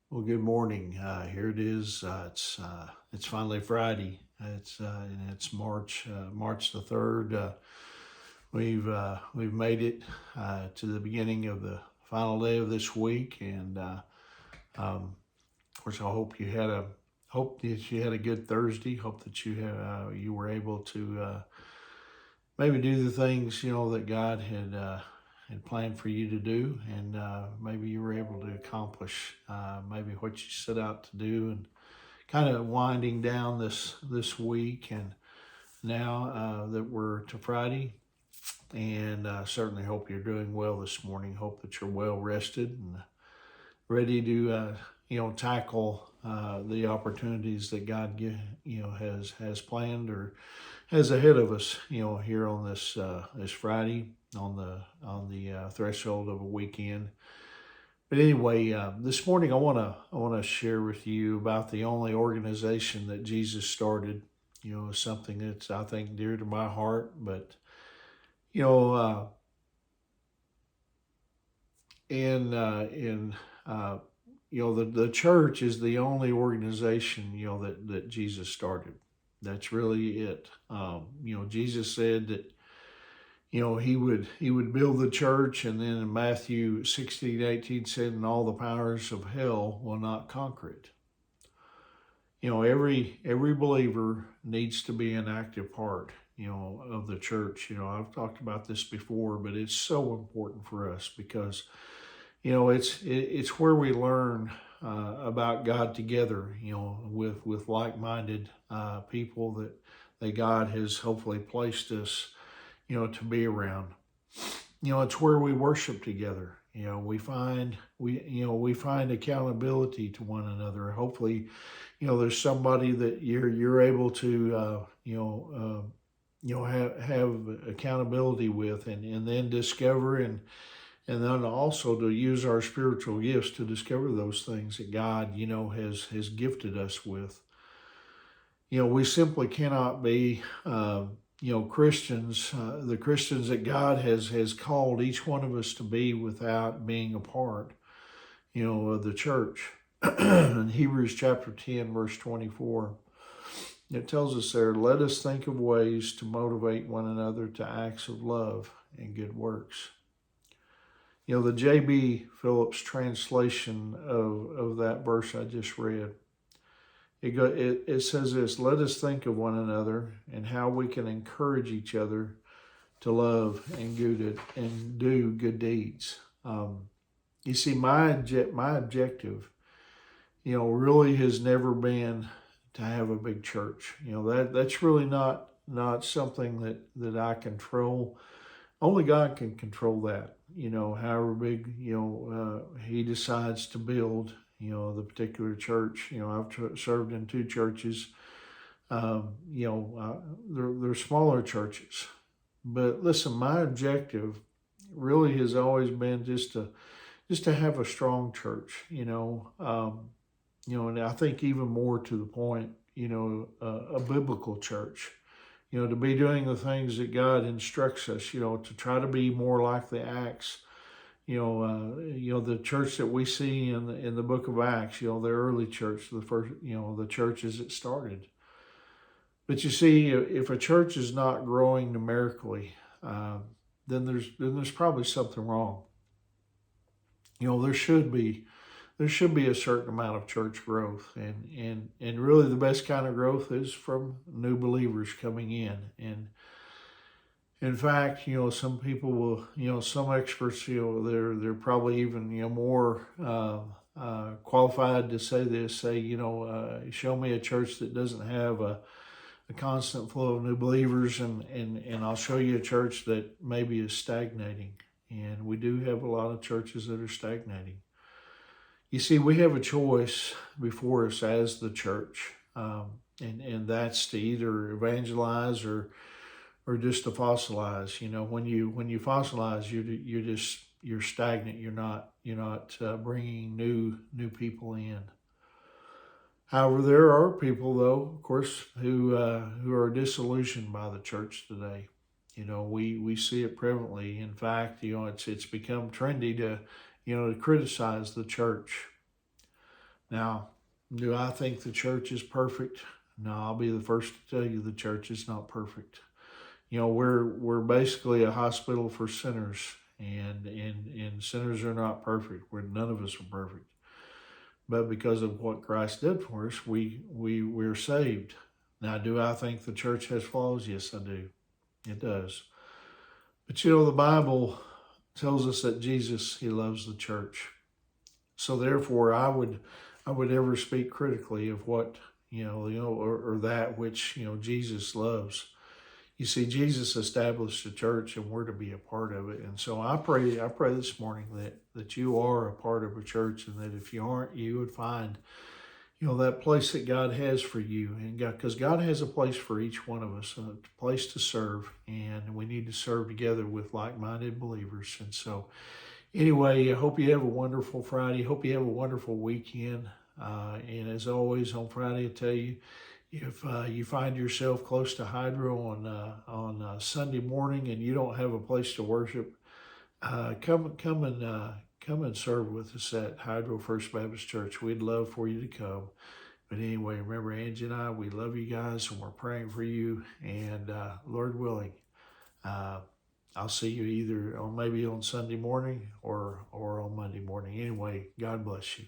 Well, good morning. Here it is. It's finally Friday. It's March the 3rd. We've made it to the beginning of the final day of this week, and of course, I hope that you had a good Thursday. Hope that you were able to maybe do the things that God had planned for you to do, and maybe you were able to accomplish maybe what you set out to do, and kind of winding down this week, and now that we're to Friday, and certainly hope you're doing well this morning. Hope that you're well rested and ready to tackle the opportunities that God has planned or has ahead of us. Here on this Friday on the threshold of a weekend. But anyway, this morning I wanna share with you about the only organization that Jesus started. Something that's I think dear to my heart. But you know, in the church is the only organization that Jesus started. That's really it. Jesus said that he would build the church, and then in Matthew 16:18 said, and all the powers of hell will not conquer it. Every believer needs to be an active part of the church. I've talked about this before, but it's so important for us because it's where we learn about God together, with like-minded people that God has hopefully placed us to be around. It's where we worship together. We find accountability to one another. Hopefully, there's somebody that you're able to have accountability with, and then discover, and then also to use our spiritual gifts to discover those things that God has gifted us with. We simply cannot be Christians, the Christians that God has called each one of us to be, without being a part of the church. In Hebrews chapter 10 verse 24, it tells us there, let us think of ways to motivate one another to acts of love and good works. The J.B. Phillips translation of that verse I just read, it says this: let us think of one another and how we can encourage each other to love and do good deeds. You see, my objective, really has never been to have a big church. That's really not something that I control. Only God can control that. However big He decides to build the particular church. I've served in two churches. They're smaller churches, but listen, my objective really has always been just to have a strong church. And I think even more to the point, a biblical church. To be doing the things that God instructs us. To try to be more like the Acts. The church that we see in the book of Acts. The early church, the first, the church as it started. But you see, if a church is not growing numerically, then there's probably something wrong. There should be a certain amount of church growth, and really the best kind of growth is from new believers coming in. And in fact, some people will, some experts, they're probably even more qualified to say this. Show me a church that doesn't have a constant flow of new believers, and I'll show you a church that maybe is stagnating. And we do have a lot of churches that are stagnating. You see, we have a choice before us as the church, and that's to either evangelize or just to fossilize. When you fossilize, you're stagnant. You're not bringing new people in. However, there are people, though, of course, who are disillusioned by the church today. We see it prevalently. In fact, it's become trendy to criticize the church. Now, do I think the church is perfect? No, I'll be the first to tell you the church is not perfect. We're basically a hospital for sinners, and sinners are not perfect. None of us are perfect, but because of what Christ did for us, we're saved. Now, do I think the church has flaws? Yes, I do. It does. But the Bible tells us that Jesus, he loves the church. So therefore, I would ever speak critically of what or that which Jesus loves. You see, Jesus established a church, and we're to be a part of it. And so I pray this morning that you are a part of a church, and that if you aren't, you would find that place that God has for you, and because God has a place for each one of us, a place to serve, and we need to serve together with like-minded believers. And so, anyway, I hope you have a wonderful Friday. Hope you have a wonderful weekend. And as always, on Friday, I tell you, if you find yourself close to Hydro on Sunday morning and you don't have a place to worship, come and serve with us at Hydro First Baptist Church. We'd love for you to come. But anyway, remember, Angie and I, we love you guys, and we're praying for you. And Lord willing, I'll see you either maybe on Sunday morning or on Monday morning. Anyway, God bless you.